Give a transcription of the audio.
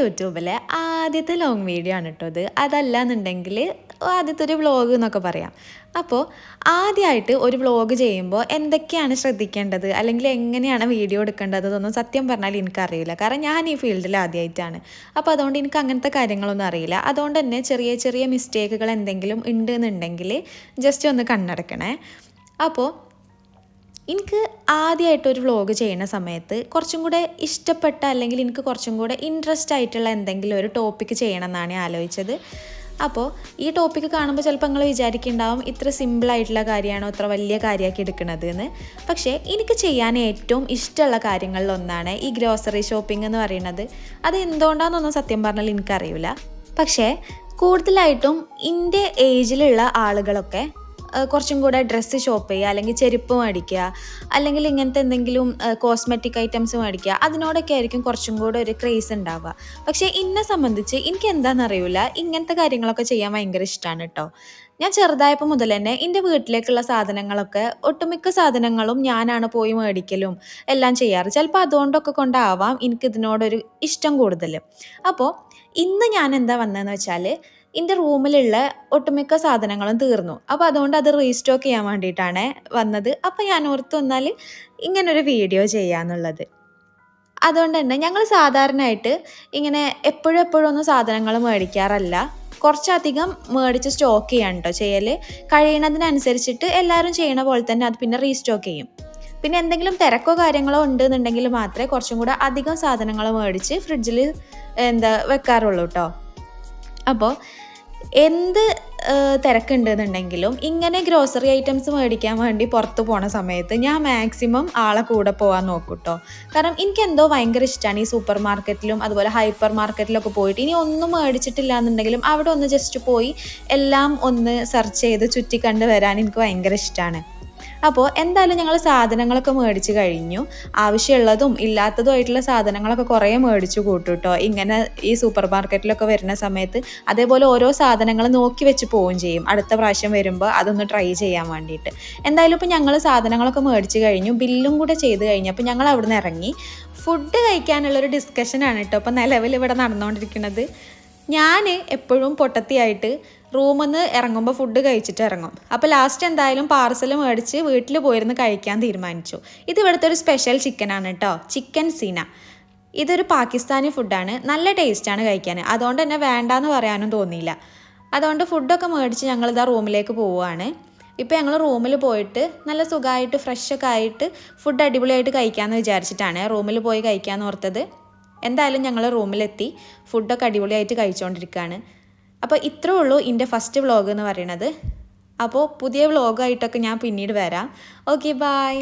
യൂട്യൂബിലെ ആദ്യത്തെ long video ആണ് കേട്ടോ ഇത്. അതല്ല എന്നുണ്ടെങ്കിൽ ആദ്യത്തെ ഒരു വ്ളോഗ് എന്നൊക്കെ പറയാം. അപ്പോൾ ആദ്യമായിട്ട് ഒരു വ്ളോഗ് ചെയ്യുമ്പോൾ എന്തൊക്കെയാണ് ശ്രദ്ധിക്കേണ്ടത്, അല്ലെങ്കിൽ എങ്ങനെയാണ് വീഡിയോ എടുക്കേണ്ടത് എന്നൊന്നും സത്യം പറഞ്ഞാൽ എനിക്കറിയില്ല. കാരണം ഞാൻ ഈ ഫീൽഡിൽ ആദ്യമായിട്ടാണ്. അപ്പോൾ അതുകൊണ്ട് എനിക്ക് അങ്ങനത്തെ കാര്യങ്ങളൊന്നും അറിയില്ല. അതുകൊണ്ട് തന്നെ ചെറിയ ചെറിയ മിസ്റ്റേക്കുകൾ എന്തെങ്കിലും ഉണ്ട് എന്നുണ്ടെങ്കിൽ ജസ്റ്റ് ഒന്ന് കണ്ണടക്കണേ. അപ്പോൾ എനിക്ക് ആദ്യമായിട്ടൊരു വ്ളോഗ് ചെയ്യുന്ന സമയത്ത് കുറച്ചും കൂടെ ഇഷ്ടപ്പെട്ട, അല്ലെങ്കിൽ എനിക്ക് കുറച്ചും കൂടെ ഇൻട്രസ്റ്റ് ആയിട്ടുള്ള എന്തെങ്കിലും ഒരു ടോപ്പിക്ക് ചെയ്യണം എന്നാണ് ആലോചിച്ചത്. അപ്പോൾ ഈ ടോപ്പിക്ക് കാണുമ്പോൾ ചിലപ്പോൾ നിങ്ങൾ വിചാരിക്കുന്നുണ്ടാവും ഇത്ര സിമ്പിളായിട്ടുള്ള കാര്യമാണോ ഇത്ര വലിയ കാര്യമാക്കി എടുക്കുന്നത് എന്ന്. പക്ഷേ എനിക്ക് ചെയ്യാൻ ഏറ്റവും ഇഷ്ടമുള്ള കാര്യങ്ങളിലൊന്നാണ് ഈ ഗ്രോസറി ഷോപ്പിംഗ് എന്ന് പറയുന്നത്. അത് എന്തുകൊണ്ടാണെന്നൊന്നും സത്യം പറഞ്ഞാൽ എനിക്കറിയില്ല. പക്ഷേ കൂടുതലായിട്ടും എൻ്റെ ഏജിലുള്ള ആളുകളൊക്കെ കുറച്ചും കൂടെ ഡ്രസ്സ് ഷോപ്പ് ചെയ്യുക, അല്ലെങ്കിൽ ചെരുപ്പ് മേടിക്കുക, അല്ലെങ്കിൽ ഇങ്ങനത്തെ എന്തെങ്കിലും കോസ്മെറ്റിക് ഐറ്റംസ് മേടിക്കുക, അതിനോടൊക്കെ ആയിരിക്കും കുറച്ചും കൂടെ ഒരു ക്രേസ് ഉണ്ടാവുക. പക്ഷേ എന്നെ സംബന്ധിച്ച് എനിക്ക് എന്താണെന്നറിയില്ല, ഇങ്ങനത്തെ കാര്യങ്ങളൊക്കെ ചെയ്യാൻ ഭയങ്കര ഇഷ്ടമാണ് കേട്ടോ. ഞാൻ ചെറുതായപ്പോൾ മുതൽ തന്നെ എൻ്റെ വീട്ടിലേക്കുള്ള സാധനങ്ങളൊക്കെ ഒട്ടുമിക്ക സാധനങ്ങളും ഞാനാണ് പോയി മേടിക്കലും എല്ലാം ചെയ്യാറ്. ചിലപ്പോൾ അതുകൊണ്ടൊക്കെ കൊണ്ടാവാം എനിക്കിതിനോടൊരു ഇഷ്ടം കൂടുതൽ. അപ്പോൾ ഇന്ന് ഞാൻ എന്താ വന്നതെന്ന് വെച്ചാൽ, എൻ്റെ റൂമിലുള്ള ഒട്ടുമിക്ക സാധനങ്ങളും തീർന്നു. അപ്പോൾ അതുകൊണ്ട് അത് റീസ്റ്റോക്ക് ചെയ്യാൻ വേണ്ടിയിട്ടാണ് വന്നത്. അപ്പോൾ ഞാൻ ഓർത്ത് വന്നാൽ ഇങ്ങനൊരു വീഡിയോ ചെയ്യാമെന്നുള്ളത്. അതുകൊണ്ട് തന്നെ ഞങ്ങൾ സാധാരണയായിട്ട് ഇങ്ങനെ എപ്പോഴും ഒന്നും സാധനങ്ങൾ മേടിക്കാറല്ല. കുറച്ചധികം മേടിച്ച് സ്റ്റോക്ക് ചെയ്യാൻ കേട്ടോ ചെയ്യൽ. കഴിയുന്നതിനനുസരിച്ചിട്ട് എല്ലാവരും ചെയ്യണ പോലെ തന്നെ അത് പിന്നെ റീസ്റ്റോക്ക് ചെയ്യും. പിന്നെ എന്തെങ്കിലും തിരക്കോ കാര്യങ്ങളോ ഉണ്ടെന്നുണ്ടെങ്കിൽ മാത്രമേ കുറച്ചും കൂടെ അധികം സാധനങ്ങൾ മേടിച്ച് ഫ്രിഡ്ജിൽ വെക്കാറുള്ളൂ കേട്ടോ. അപ്പോൾ എന്ത് തിരക്കുണ്ടെന്നുണ്ടെങ്കിലും ഇങ്ങനെ ഗ്രോസറി ഐറ്റംസ് മേടിക്കാൻ വേണ്ടി പുറത്ത് പോണ സമയത്ത് ഞാൻ മാക്സിമം ആളെ കൂടെ പോകാൻ നോക്കും കേട്ടോ. കാരണം എനിക്കെന്തോ ഭയങ്കര ഇഷ്ടമാണ് ഈ സൂപ്പർ മാർക്കറ്റിലും അതുപോലെ ഹൈപ്പർ മാർക്കറ്റിലൊക്കെ പോയിട്ട് ഇനി ഒന്നും മേടിച്ചിട്ടില്ല എന്നുണ്ടെങ്കിലും അവിടെ ഒന്ന് ജസ്റ്റ് പോയി എല്ലാം ഒന്ന് സെർച്ച് ചെയ്ത് ചുറ്റിക്കണ്ട് വരാൻ എനിക്ക് ഭയങ്കര ഇഷ്ടമാണ്. അപ്പോൾ എന്തായാലും ഞങ്ങൾ സാധനങ്ങളൊക്കെ മേടിച്ച് കഴിഞ്ഞു. ആവശ്യമുള്ളതും ഇല്ലാത്തതും ആയിട്ടുള്ള സാധനങ്ങളൊക്കെ കുറേ മേടിച്ചു കൂട്ടും കേട്ടോ ഇങ്ങനെ ഈ സൂപ്പർ മാർക്കറ്റിലൊക്കെ വരുന്ന സമയത്ത്. അതേപോലെ ഓരോ സാധനങ്ങൾ നോക്കി വെച്ച് പോവുകയും ചെയ്യും അടുത്ത പ്രാവശ്യം വരുമ്പോൾ അതൊന്ന് ട്രൈ ചെയ്യാൻ വേണ്ടിയിട്ട്. എന്തായാലും ഇപ്പോൾ ഞങ്ങൾ സാധനങ്ങളൊക്കെ മേടിച്ച് കഴിഞ്ഞു, ബില്ലും കൂടെ ചെയ്ത് കഴിഞ്ഞപ്പോൾ ഞങ്ങൾ അവിടെ നിന്ന് ഇറങ്ങി. ഫുഡ് കഴിക്കാനുള്ളൊരു ഡിസ്കഷനാണ് കേട്ടോ ഇപ്പോൾ നിലവിൽ ഇവിടെ നടന്നുകൊണ്ടിരിക്കുന്നത്. ഞാൻ എപ്പോഴും പൊട്ടത്തിയായിട്ട് റൂമിൽ നിന്ന് ഇറങ്ങുമ്പോൾ ഫുഡ് കഴിച്ചിട്ട് ഇറങ്ങും. അപ്പോൾ ലാസ്റ്റ് എന്തായാലും പാർസൽ മേടിച്ച് വീട്ടിൽ പോയിരുന്ന് കഴിക്കാൻ തീരുമാനിച്ചു. ഇത് ഇവിടുത്തെ ഒരു സ്പെഷ്യൽ ചിക്കനാണ് കേട്ടോ, ചിക്കൻ സീന. ഇതൊരു പാകിസ്ഥാനി ഫുഡാണ്, നല്ല ടേസ്റ്റാണ് കഴിക്കാൻ. അതുകൊണ്ട് തന്നെ വേണ്ടാന്ന് പറയാനും തോന്നിയില്ല. അതുകൊണ്ട് ഫുഡൊക്കെ മേടിച്ച് ഞങ്ങളിതാ റൂമിലേക്ക് പോവുകയാണ്. ഇപ്പോൾ ഞങ്ങൾ റൂമിൽ പോയിട്ട് നല്ല സുഖമായിട്ട് ഫ്രഷൊക്കെ ആയിട്ട് ഫുഡ് അടിപൊളിയായിട്ട് കഴിക്കാമെന്ന് വിചാരിച്ചിട്ടാണ് റൂമിൽ പോയി കഴിക്കാമെന്ന് ഓർത്തത്. എന്തായാലും ഞങ്ങൾ റൂമിലെത്തി ഫുഡൊക്കെ അടിപൊളിയായിട്ട് കഴിച്ചുകൊണ്ടിരിക്കുകയാണ്. അപ്പോൾ ഇത്രേ ഉള്ളൂ എൻ്റെ ഫസ്റ്റ് വ്ളോഗ് എന്ന് പറയുന്നത്. അപ്പോൾ പുതിയ വ്ളോഗായിട്ടൊക്കെ ഞാൻ പിന്നീട് വരാം. Okay, by.